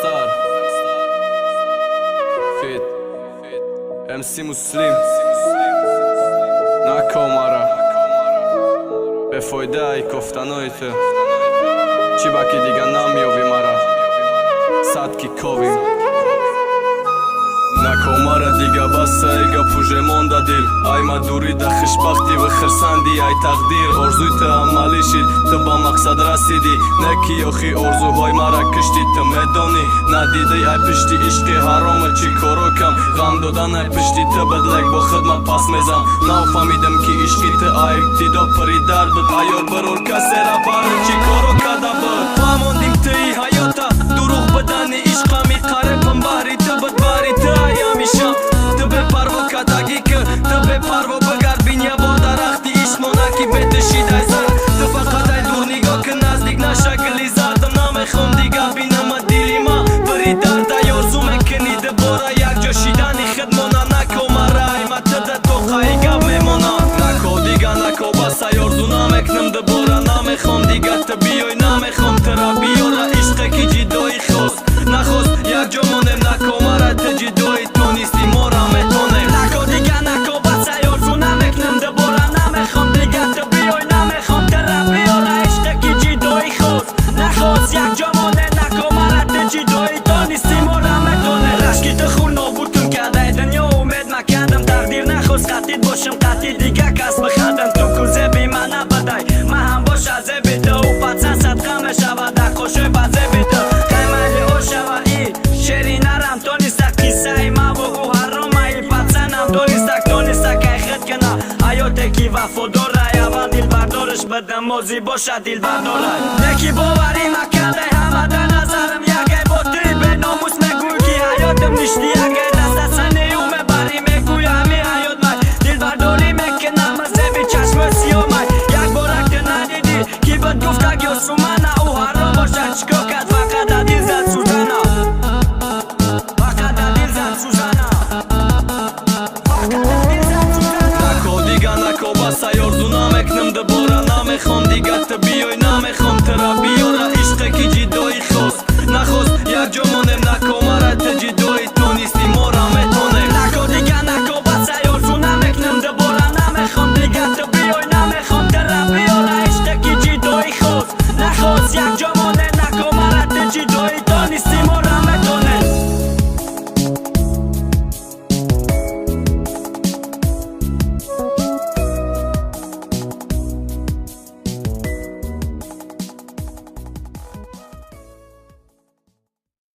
Star Fit MC Muslim نکو مرا به فایده ای گفتنای تو چی باکی دیگه نمیوی مرا صد کی کویم نکو مرا دیگه بس ایگا پوژه مونده دل ای ما دوری ده خوشبختی و خرسندی ای تقدیر ارزوی تو عملی شد تو با مقصد رسیدی نکی اخی ارزوهای مرا کشتی تو میدانی ندیدی ای پشتی عشقی حرامه چی کارو کم غم دادن ای پشتی تو بدلک با خدمت پس میزم نو فهمیدم که عشقی تو ای ابتدا پری درد بود ایار برور کسی را بر چی کارو کده بود فهماندیم توی حیاتا دروغ بدن عشقا می قربم باری تو بود باری تو میشم تو به پروا کدگی که تو به پروا بگرد بین یه با درختی عشقمانه کی بتشید ای زر تو فقط ای دور نگاه که نزدیک نشکلی زردم نمیخوام دیگه بینم دیلی ما بری درد ای آرزو میکنی دوباره یک جا شیدنی خدمانه نکو مرا ای متده تو خواهی گب میمانه نکو دیگه نکو بس ای آرزو نمیکنم دوباره نمیخوام دیگه تو بیای نمیخوام تو را بیاره عشق کی جدایی خواست نخواست یک جا مانم نکو مرا تو جدایی تو نیستی ما را میتونیم نکو دیگه نکو بس ای آرزو نمیکنم دوباره نمیخوام دیگه تو بیای نمیخوام تو را بیاره عشق کی جدایی خواست نخواست یک جا مانم نکو مرا تو جدایی تو نیستی ما را میتونیم رشکی تو خون نابودم کرده دنیا امید مکردم تقدیر نخواست قطید باشم قطید دیگه کس بخدم تو کوزه بی من نبدای من هم باش از بیده و پتسن صدقه میشود در خوشه بزه بیده خیمالی او شود ای شیری نرم تو نیستک قصه ای ما و او حرام ای پتسنم تو نیستک ای خد کنه حیات کی وفادار ای اول دیل بردارش بدم موزی باشد دیل بردار یکی باوری مکرده همه در نظرم یکی باطری به ناموس میگوی که حیاتم نشتی یکی دست سنه او میبری میگوی همی حیات من دیل برداری میکنم مزه چشم سیاه من یک بارک ندیدی کی بد گفت اگه سومنه او حرام باشد چکا کد فقط دیل زد سوزنه فقط دیل زد سوزنه نکو دیگه نکو بس ای آرزو نمیکنم دوباره نمیخوام دیگه تو بیای نمیخوام تو را بیاره عشق کی جدایی خواست نخواست یک جا مانم نکو مرا تو جدایی تو نیستی ما را میتونیم نکو دیگه نکو بس ای آرزو نمیکنم دوباره نمیخوام دیگه تو بیای نمیخوام تو را بیاره عشق کی جدایی خواست نخواست یک جا مانم نکو مرا تو جدایی